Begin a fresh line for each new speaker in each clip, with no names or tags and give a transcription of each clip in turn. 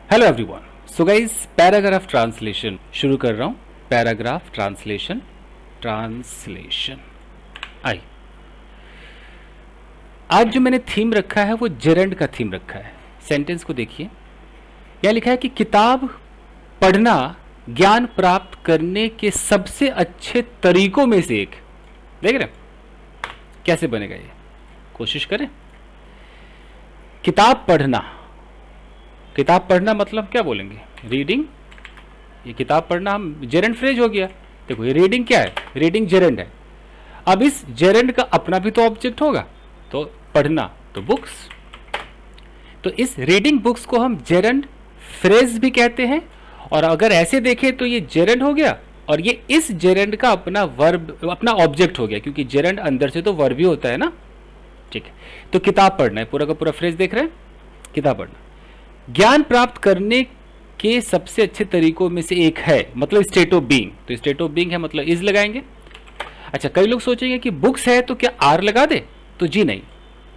Hello everyone. So guys, paragraph translation शुरू कर रहा हूँ। पैराग्राफ ट्रांसलेशन आई। आज जो मैंने थीम रखा है वो जेरंड का थीम रखा है। सेंटेंस को देखिए, यहाँ लिखा है कि किताब पढ़ना ज्ञान प्राप्त करने के सबसे अच्छे तरीकों में से एक। देख रहे हैं कैसे बनेगा ये, कोशिश करें। किताब पढ़ना, किताब पढ़ना मतलब क्या बोलेंगे? रीडिंग। ये किताब पढ़ना हम जेरेंड फ्रेज हो गया। देखो ये रीडिंग क्या है? रीडिंग जेरेंड है। अब इस जेरेंड का अपना भी तो ऑब्जेक्ट होगा, तो पढ़ना तो बुक्स। तो इस रीडिंग बुक्स को हम जेरेंड फ्रेज भी कहते हैं। और अगर ऐसे देखें तो ये जेरेंड हो गया और ये इस जेरेंड का अपना वर्ब, अपना ऑब्जेक्ट हो गया, क्योंकि जेरेंड अंदर से तो वर्ब ही होता है ना। ठीक है, तो किताब पढ़ना है, पूरा का पूरा फ्रेज देख रहे हैं। किताब पढ़ना ज्ञान प्राप्त करने के सबसे अच्छे तरीकों में से एक है, मतलब स्टेट ऑफ बीइंग। तो स्टेट ऑफ बीइंग है मतलब इज लगाएंगे। अच्छा, कई लोग सोचेंगे कि बुक्स है तो क्या आर लगा दे, तो जी नहीं,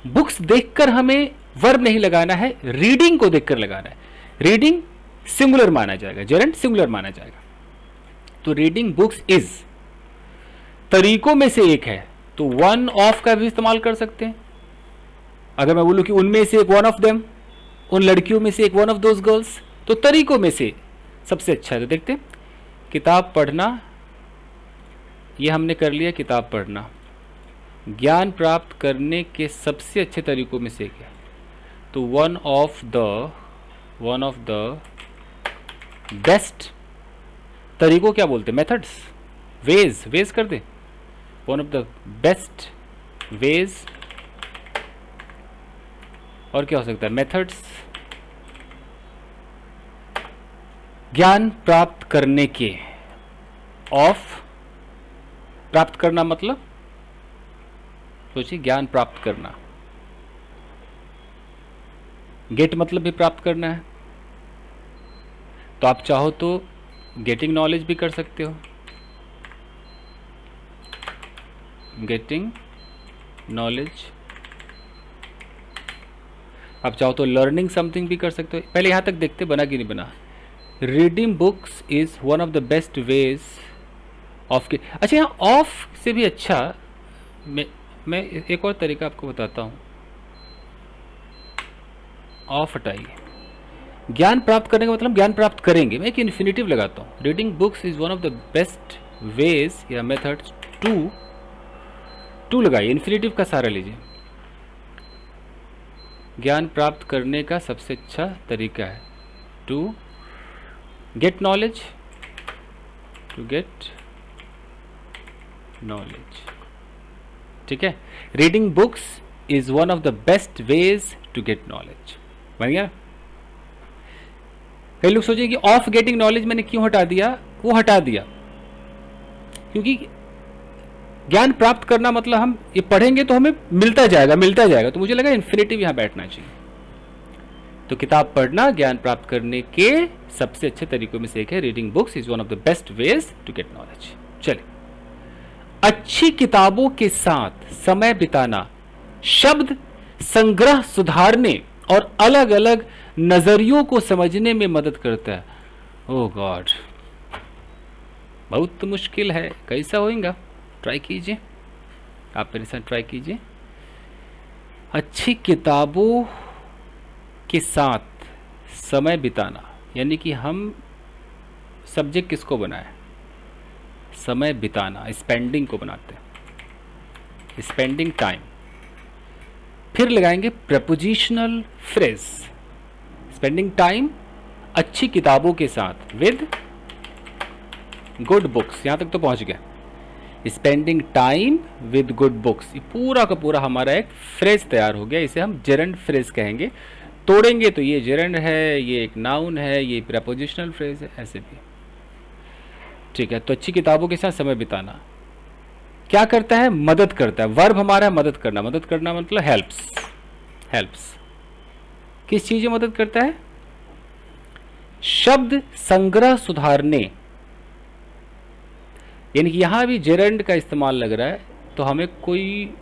बुक्स देखकर हमें वर्ब नहीं लगाना है, रीडिंग को देखकर लगाना है। रीडिंग सिंगुलर माना जाएगा, जेरेंड सिंगुलर माना जाएगा। तो रीडिंग बुक्स इज तरीकों में से एक है, तो वन ऑफ का भी इस्तेमाल कर सकते हैं। अगर मैं बोलूं कि उनमें से एक, वन ऑफ देम, उन लड़कियों में से एक, वन ऑफ दोज गर्ल्स, तो तरीकों में से सबसे अच्छा है। तो देखते हैं, किताब पढ़ना, ये हमने कर लिया। किताब पढ़ना ज्ञान प्राप्त करने के सबसे अच्छे तरीकों में से एक है, तो वन ऑफ द बेस्ट तरीकों क्या बोलते हैं? मेथड्स, वेज कर दे। One of the best ways, और क्या हो सकता है? मेथड्स, ज्ञान प्राप्त करने के। ऑफ, प्राप्त करना मतलब सोचिए, ज्ञान प्राप्त करना। गेट मतलब भी प्राप्त करना है, तो आप चाहो तो गेटिंग नॉलेज भी कर सकते हो। गेटिंग नॉलेज, आप चाहो तो लर्निंग समथिंग भी कर सकते हो। पहले यहां तक देखते बना कि नहीं बना। Reading books is one of the best ways of के। अच्छा, यहाँ ऑफ से भी अच्छा मैं एक और तरीका आपको बताता हूँ। ऑफ हटाइए, ज्ञान प्राप्त करने का मतलब ज्ञान प्राप्त करेंगे। मैं एक इन्फिनेटिव लगाता हूँ। Reading books is one of the best veg या मेथड्स टू लगाइए, इन्फिनेटिव का सहारा लीजिए। ज्ञान प्राप्त करने का सबसे अच्छा तरीका है to get knowledge, to get knowledge. ठीक है, reading books is one of the best ways to get knowledge. बन गया। कई लोग सोचे कि ऑफ गेटिंग नॉलेज मैंने क्यों हटा दिया? वो हटा दिया क्योंकि ज्ञान प्राप्त करना मतलब हम ये पढ़ेंगे तो हमें मिलता जाएगा, तो मुझे लगा इन्फिनेटिव यहां बैठना चाहिए। तो किताब पढ़ना ज्ञान प्राप्त करने के सबसे अच्छे तरीकों में से एक है। Reading books is one of the best ways to get knowledge. चलिए, अच्छी किताबों के साथ समय बिताना शब्द संग्रह सुधारने और अलग अलग नजरियों को समझने में मदद करता है। ओह गॉड, बहुत मुश्किल है, कैसा होगा? ट्राई कीजिए, आप मेरे साथ ट्राई कीजिए। अच्छी किताबों के साथ समय बिताना, यानी कि हम सब्जेक्ट किसको बनाए? समय बिताना, स्पेंडिंग को बनाते हैं, स्पेंडिंग टाइम। फिर लगाएंगे प्रपोजिशनल फ्रेज, स्पेंडिंग टाइम अच्छी किताबों के साथ विद गुड बुक्स। यहां तक तो पहुंच गया, spending time with good books. ये पूरा का पूरा हमारा एक फ्रेज तैयार हो गया। इसे हम जेरेंड फ्रेज कहेंगे। तोड़ेंगे तो ये जेरेंड है, ये एक नाउन है, ये प्रपोजिशनल फ्रेज है, ऐसे भी। ठीक है, तो अच्छी किताबों के साथ समय बिताना क्या करता है? मदद करता है। वर्ब हमारा है मदद करना। मदद करना मतलब हेल्प्स। किस चीज में मदद करता है? शब्द संग्रह सुधारने, यानी कि यहां भी जेरेंड का इस्तेमाल लग रहा है, तो हमें कोई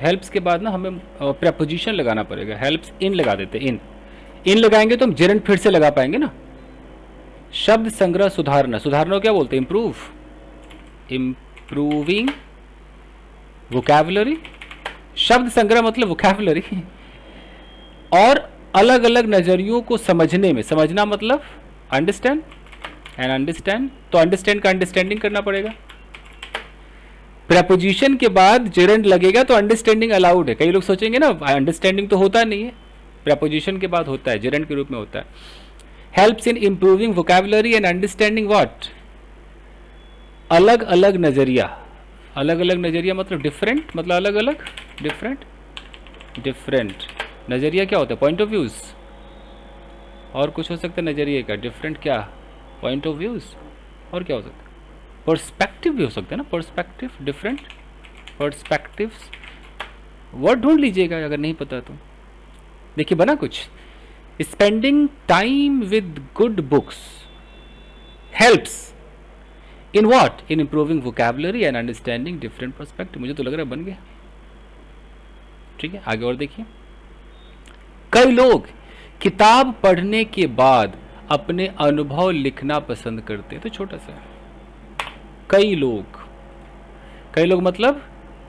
हेल्प्स के बाद ना हमें प्रपोजिशन लगाना पड़ेगा। हेल्प्स इन लगा देते, इन इन लगाएंगे तो हम जेरेंट फिर से लगा पाएंगे ना। शब्द संग्रह सुधारना, सुधारना को क्या बोलते हैं? Improve, improving vocabulary. शब्द संग्रह मतलब वोकैबुलरी। और अलग अलग नजरियों को समझने में, समझना मतलब अंडरस्टैंड एंड अंडरस्टैंड, तो अंडरस्टैंड का अंडरस्टैंडिंग करना पड़ेगा। प्रेपोजिशन के बाद जेरेंट लगेगा तो अंडरस्टैंडिंग अलाउड है। कई लोग सोचेंगे ना अंडरस्टैंडिंग तो होता नहीं है, प्रेपोजिशन के बाद होता है, जेरेंट के रूप में होता है। Helps in improving vocabulary and understanding what? अलग अलग नजरिया, अलग अलग नजरिया मतलब डिफरेंट, मतलब अलग अलग, डिफरेंट, डिफरेंट नजरिया क्या होता है? Point of views. और कुछ हो सकता है नजरिए का, डिफरेंट क्या? Point of views. और क्या हो सकता है? पर्सपेक्टिव भी हो सकता है ना, पर्सपेक्टिव, डिफरेंट पर्सपेक्टिव्स। वर्ड ढूंढ लीजिएगा अगर नहीं पता तो। देखिए बना कुछ, spending time with good books helps in what? In improving vocabulary and understanding different perspective. मुझे तो लग रहा है बन गया। ठीक है, आगे और देखिए। कई लोग किताब पढ़ने के बाद अपने अनुभव लिखना पसंद करते हैं। तो छोटा सा है। कई लोग, कई लोग मतलब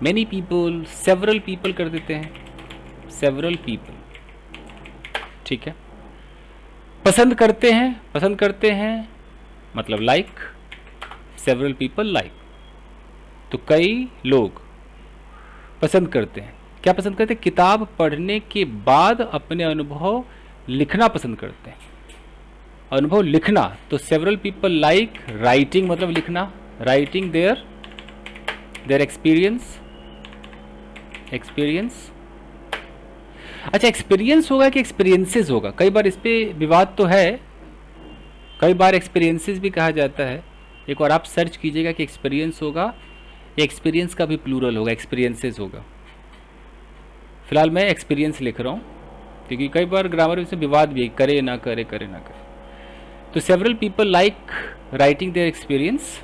मेनी पीपल, सेवरल पीपल कर देते हैं, सेवरल पीपल। ठीक है, पसंद करते हैं, पसंद करते हैं मतलब लाइक, सेवरल पीपल लाइक। तो कई लोग पसंद करते हैं, क्या पसंद करते हैं? किताब पढ़ने के बाद अपने अनुभव लिखना पसंद करते हैं। अनुभव लिखना, तो सेवरल पीपल लाइक राइटिंग मतलब लिखना, राइटिंग देयर एक्सपीरियंस, एक्सपीरियंस। अच्छा, एक्सपीरियंस होगा कि एक्सपीरियंसेस होगा? कई बार इस पे विवाद तो है, कई बार एक्सपीरियंसेस भी कहा जाता है। एक और आप सर्च कीजिएगा कि एक्सपीरियंस होगा या एक्सपीरियंस का भी प्लूरल होगा, एक्सपीरियंसेस होगा। फिलहाल मैं एक्सपीरियंस लिख रहा हूँ क्योंकि कई बार ग्रामर में से विवाद भी, करे ना करे, करे ना करे। तो several people like writing their experience,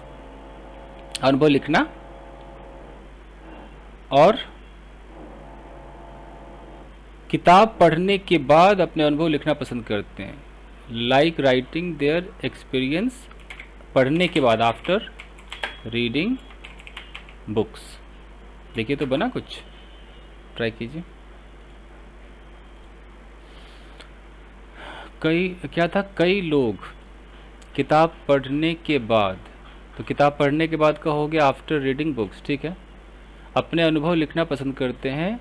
अनुभव लिखना, और किताब पढ़ने के बाद अपने अनुभव लिखना पसंद करते हैं। लाइक राइटिंग देयर एक्सपीरियंस, पढ़ने के बाद, आफ्टर रीडिंग बुक्स। देखिए तो बना कुछ, ट्राई कीजिए। कई क्या था? कई लोग किताब पढ़ने के बाद, तो किताब पढ़ने के बाद का हो गया आफ्टर रीडिंग बुक्स। ठीक है, अपने अनुभव लिखना पसंद करते हैं,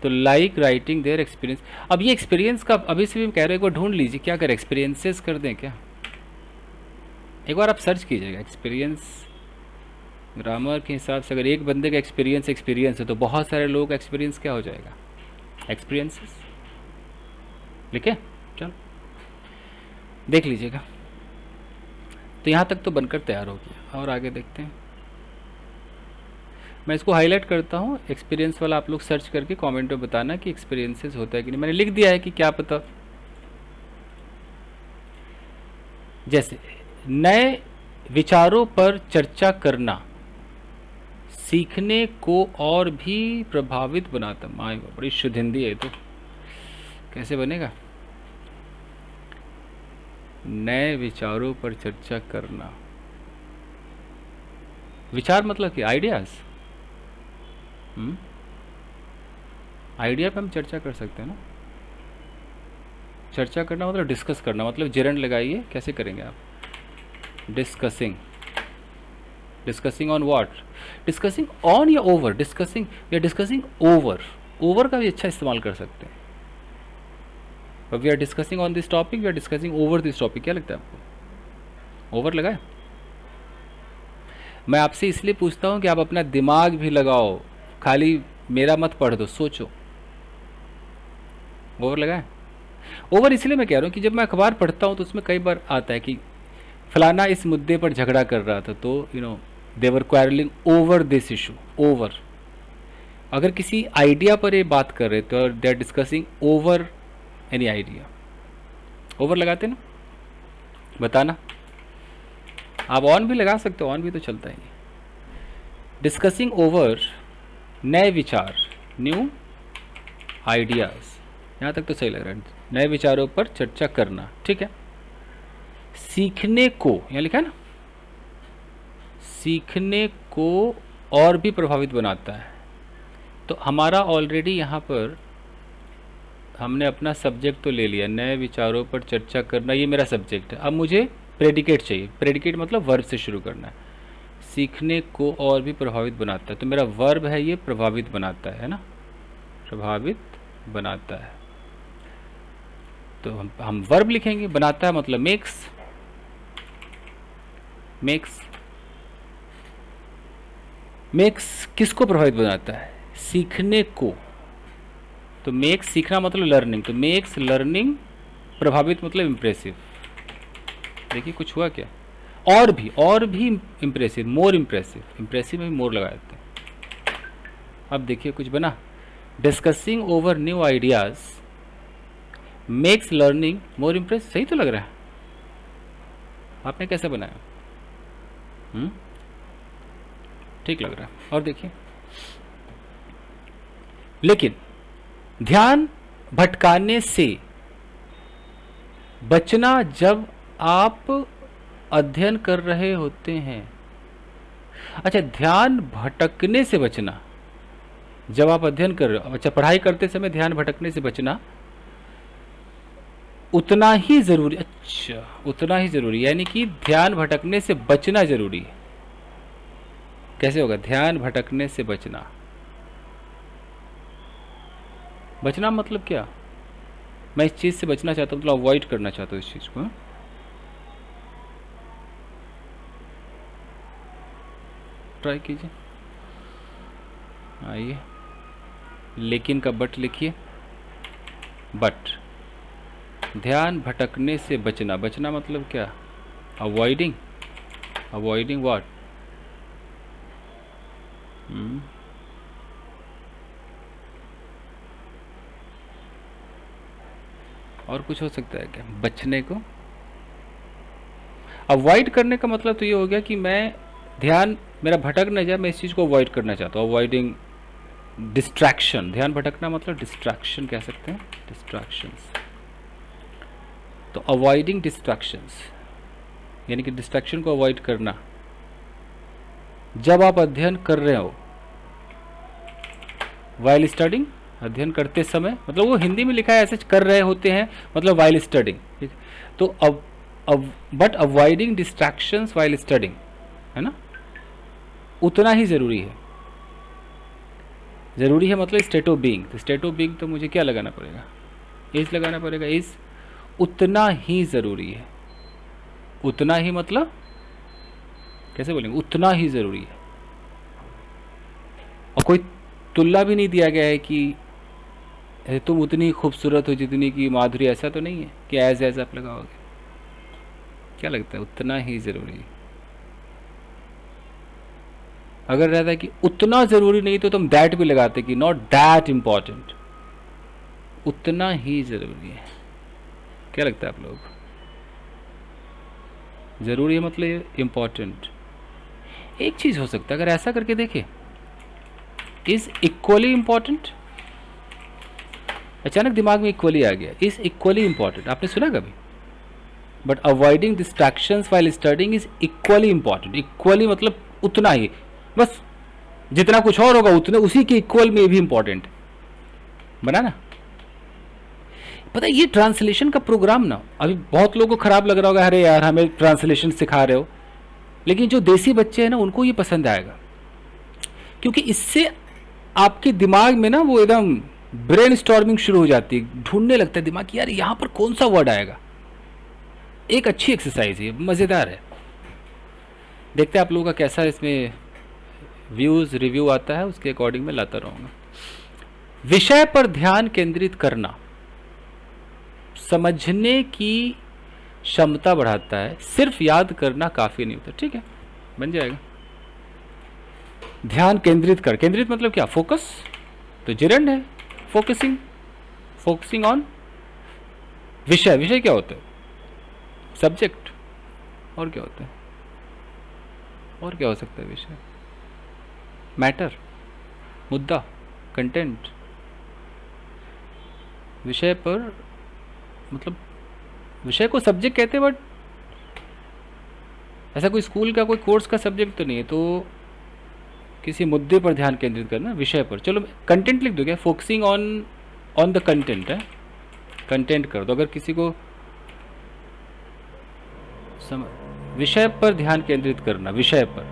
तो लाइक राइटिंग देयर एक्सपीरियंस। अब ये एक्सपीरियंस का अभी से भी कह रहे हैं, एक बार ढूंढ लीजिए, क्या करें? एक्सपीरियंसेस कर दें क्या? एक बार आप सर्च कीजिएगा एक्सपीरियंस। ग्रामर के हिसाब से अगर एक बंदे का एक्सपीरियंस एक्सपीरियंस है तो बहुत सारे लोगों का एक्सपीरियंस क्या हो जाएगा? एक्सपीरियंसेस। लिखे? चलो देख लीजिएगा। तो यहाँ तक तो बनकर तैयार हो गया, और आगे देखते हैं। मैं इसको हाईलाइट करता हूँ, एक्सपीरियंस वाला आप लोग सर्च करके कमेंट में बताना कि एक्सपीरियंसेस होता है कि नहीं। मैंने लिख दिया है कि क्या पता। जैसे नए विचारों पर चर्चा करना सीखने को और भी प्रभावित बनाता। माय बड़ी शुद्ध हिंदी है, तो कैसे बनेगा? नए विचारों पर चर्चा करना, विचार मतलब कि आइडियाज। आइडिया पे हम चर्चा कर सकते हैं ना। चर्चा करना मतलब डिस्कस करना, मतलब जेरेंट लगाइए। कैसे करेंगे आप? Discussing, discussing on what? Discussing on या ओवर? डिस्कसिंग या डिस्कसिंग ओवर। ओवर का भी अच्छा इस्तेमाल कर सकते हैं। But we are discussing on this topic, we are discussing over this topic. क्या लगता है आपको? ओवर लगाए? मैं आपसे इसलिए पूछता हूं कि आप अपना दिमाग भी लगाओ, खाली मेरा मत पढ़ दो, सोचो। ओवर लगाए? ओवर इसलिए मैं कह रहा हूँ कि जब मैं अखबार पढ़ता हूँ तो उसमें कई बार आता है कि फलाना इस मुद्दे पर झगड़ा कर रहा था, तो they were quarrelling over this issue. Over, अगर किसी आइडिया पर ये बात कर रहे तो they are discussing over any idea. Over लगाते ना? बताना। आप ऑन भी लगा सकते हो, ऑन भी तो चलता है। डिस्कसिंग ओवर नए विचार, न्यू आइडियाज। यहाँ तक तो सही लग रहा है। नए विचारों पर चर्चा करना, ठीक है। सीखने को, यहाँ लिखा है ना, सीखने को और भी प्रभावित बनाता है। तो हमारा ऑलरेडी यहाँ पर हमने अपना सब्जेक्ट तो ले लिया, नए विचारों पर चर्चा करना, ये मेरा सब्जेक्ट है। अब मुझे प्रेडिकेट चाहिए। प्रेडिकेट मतलब वर्ब से शुरू करना है। सीखने को और भी प्रभावित बनाता है, तो मेरा वर्ब है ये प्रभावित बनाता है ना, प्रभावित बनाता है। तो हम वर्ब लिखेंगे, बनाता है मतलब मेक्स। मेक्स मेक्स किसको प्रभावित बनाता है? सीखने को। तो मेक्स सीखना मतलब लर्निंग, तो मेक्स लर्निंग प्रभावित मतलब इम्प्रेसिव। देखिए कुछ हुआ क्या? और भी इम्प्रेसिव, मोर इम्प्रेसिव। इम्प्रेसिव में मोर लगा देते हैं। अब देखिए कुछ बना, discussing over new ideas makes learning more impressive. सही तो लग रहा है? आपने कैसे बनाया? ठीक लग रहा है। और देखिए, लेकिन ध्यान भटकाने से बचना जब आप अध्ययन कर रहे होते हैं। अच्छा, ध्यान भटकने से बचना जब आप अध्ययन कर रहे हो। अच्छा, पढ़ाई करते समय ध्यान भटकने से बचना उतना ही जरूरी। अच्छा, उतना ही जरूरी, यानी कि ध्यान भटकने से बचना जरूरी है। कैसे होगा? ध्यान भटकने से बचना। बचना मतलब क्या? मैं इस चीज से बचना चाहता हूं, मतलब अवॉइड करना चाहता हूं इस चीज को। ट्राई कीजिए, आइए। लेकिन का बट लिखिए, बट। ध्यान भटकने से बचना, बचना मतलब क्या? अवॉइडिंग। Avoiding what? और कुछ हो सकता है क्या? बचने को अवॉइड करने का मतलब तो ये हो गया कि मैं ध्यान मेरा भटक न जाए, मैं इस चीज़ को अवॉइड करना चाहता हूँ। Avoiding distraction. ध्यान भटकना मतलब डिस्ट्रैक्शन कह सकते हैं, डिस्ट्रैक्शंस। तो अवॉइडिंग डिस्ट्रैक्शंस यानी कि डिस्ट्रैक्शन को अवॉइड करना जब आप अध्ययन कर रहे हो। वाइल स्टडिंग, अध्ययन करते समय, मतलब वो हिंदी में लिखा है ऐसे, कर रहे होते हैं मतलब वाइल स्टडिंग, ठीक। तो अब but avoiding distractions while studying, है ना, उतना ही जरूरी है। जरूरी है मतलब स्टेट ऑफ बीइंग। तो स्टेट ऑफ बीइंग तो मुझे क्या लगाना पड़ेगा? इज लगाना पड़ेगा। इज उतना ही जरूरी है। उतना ही मतलब कैसे बोलेंगे? उतना ही जरूरी है। और कोई तुलना भी नहीं दिया गया है कि तुम उतनी खूबसूरत हो जितनी की माधुरी। ऐसा तो नहीं है कि एज एज आप लगाओगे। क्या लगता है? उतना ही जरूरी है। अगर रहता है कि उतना जरूरी नहीं तो तुम दैट भी लगाते कि नॉट दैट इंपॉर्टेंट। उतना ही जरूरी है। क्या लगता है आप लोग? जरूरी है मतलब इंपॉर्टेंट। एक चीज हो सकता है, अगर ऐसा करके देखे, इज इक्वली इंपॉर्टेंट। अचानक दिमाग में इक्वली आ गया, इज इक्वली इंपॉर्टेंट। आपने सुना कभी? But avoiding distractions while studying is equally important. Equally मतलब उतना ही, बस जितना कुछ और होगा उतने उसी के इक्वल में भी इंपॉर्टेंट बना ना। पता है ये ट्रांसलेशन का प्रोग्राम ना अभी बहुत लोगों को खराब लग रहा होगा, अरे यार हमें ट्रांसलेशन सिखा रहे हो। लेकिन जो देसी बच्चे हैं ना उनको ये पसंद आएगा, क्योंकि इससे आपके दिमाग में ना वो एकदम ब्रेन स्टॉर्मिंग शुरू हो जाती है। ढूंढने लगता है दिमाग कि यार यहाँ पर कौन सा वर्ड आएगा। एक अच्छी एक्सरसाइज है, मज़ेदार है। देखते हैं आप लोगों का कैसा इसमें व्यूज़ रिव्यू आता है, उसके अकॉर्डिंग मैं लाता रहूँगा। विषय पर ध्यान केंद्रित करना समझने की क्षमता बढ़ाता है, सिर्फ याद करना काफ़ी नहीं होता। ठीक है, बन जाएगा। ध्यान केंद्रित कर, केंद्रित मतलब क्या? फोकस। तो जिरंड है फोकसिंग, फोकसिंग ऑन विषय। विषय क्या होता है? सब्जेक्ट। और क्या होता है? और क्या हो सकता है विषय? मैटर, मुद्दा, कंटेंट। विषय पर मतलब विषय को सब्जेक्ट कहते हैं, बट ऐसा कोई स्कूल का कोई कोर्स का सब्जेक्ट तो नहीं है। तो किसी मुद्दे पर ध्यान केंद्रित करना, विषय पर। चलो कंटेंट लिख दो क्या, फोकसिंग ऑन द कंटेंट है, कंटेंट कर दो। अगर किसी को विषय पर ध्यान केंद्रित करना, विषय पर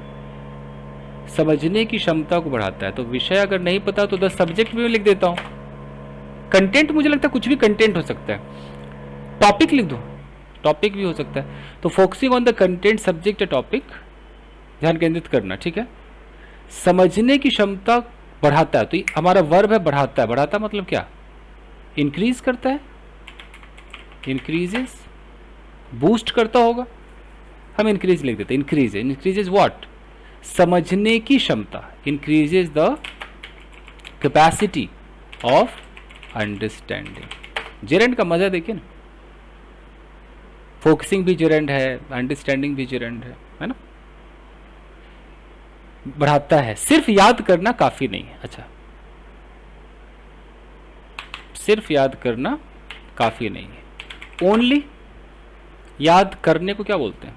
समझने की क्षमता को बढ़ाता है। तो विषय अगर नहीं पता तो 10 सब्जेक्ट भी मैं लिख देता हूँ। कंटेंट मुझे लगता है कुछ भी कंटेंट हो सकता है। टॉपिक लिख दो, टॉपिक भी हो सकता है। तो focusing on the content, subject या टॉपिक, ध्यान केंद्रित करना, ठीक है। समझने की क्षमता बढ़ाता है, तो हमारा वर्ब है बढ़ाता है। बढ़ाता मतलब क्या, इंक्रीज करता है, इंक्रीजेस, बूस्ट करता होगा, हम इंक्रीज लिख देते हैं। इंक्रीज, इंक्रीजेज व्हाट, समझने की क्षमता, increases the capacity of understanding. Gerund का मजा देखिए ना, फोकसिंग भी जेरेंड है, अंडरस्टैंडिंग भी जेरेंड है ना। बढ़ाता है। सिर्फ याद करना काफी नहीं है। अच्छा, सिर्फ याद करना काफी नहीं है। ओनली, याद करने को क्या बोलते हैं,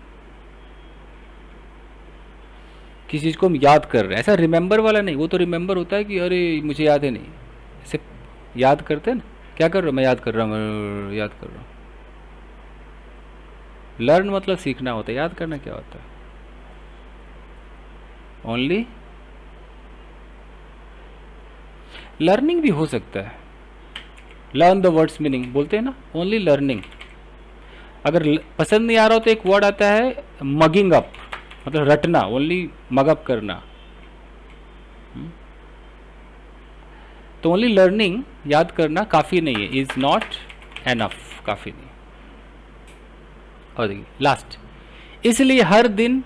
किसी चीज को हम याद कर रहे हैं, ऐसा रिमेंबर वाला नहीं। वो तो रिमेंबर होता है कि अरे मुझे याद है नहीं, ऐसे याद करते हैं ना, क्या कर रहा हूँ मैं, याद कर रहा हूँ, याद कर रहा हूँ। लर्न मतलब सीखना होता है, याद करना क्या होता है। ओनली लर्निंग भी हो सकता है, लर्न द वर्ड्स मीनिंग बोलते हैं ना, ओनली लर्निंग। अगर पसंद नहीं आ रहा हो तो एक वर्ड आता है मगिंग अप, मतलब रटना, ओनली मग अप करना। तो ओनली लर्निंग, याद करना काफ़ी नहीं है, इज नॉट एनफ, काफ़ी नहीं। और देखिए लास्ट, इसलिए हर दिन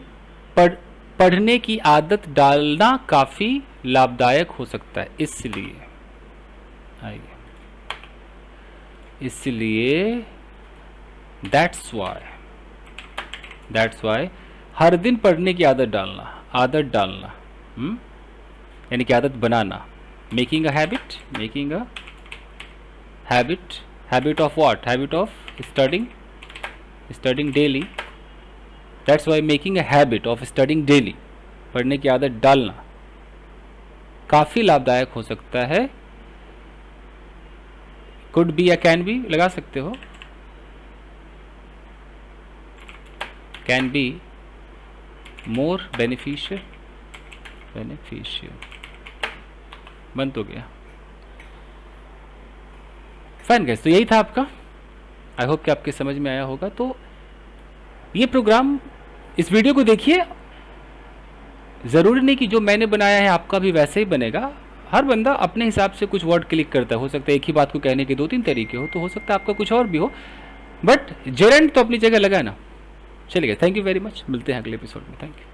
पढ़ने की आदत डालना काफ़ी लाभदायक हो सकता है। इसलिए आइए, इसलिए दैट्स वाई हर दिन पढ़ने की आदत डालना, यानी कि आदत बनाना। Making a habit of what, habit of studying daily. That's why making a habit of studying daily, पढ़ने की आदत डालना काफ़ी लाभदायक हो सकता है। कुड बी या कैन बी लगा सकते हो, कैन बी मोर बेनिफिशियल बन तो गया। फाइन गाइस, तो यही था आपका। आई होप कि आपके समझ में आया होगा। तो ये प्रोग्राम, इस वीडियो को देखिए, ज़रूरी नहीं कि जो मैंने बनाया है आपका भी वैसे ही बनेगा। हर बंदा अपने हिसाब से कुछ वर्ड क्लिक करता है। हो सकता है एक ही बात को कहने के 2-3 तरीके हो, तो हो सकता है आपका कुछ और भी हो, बट जेरेंड तो अपनी जगह लगा है ना। चलिए, थैंक यू वेरी मच, मिलते हैं अगले एपिसोड में। Thank you.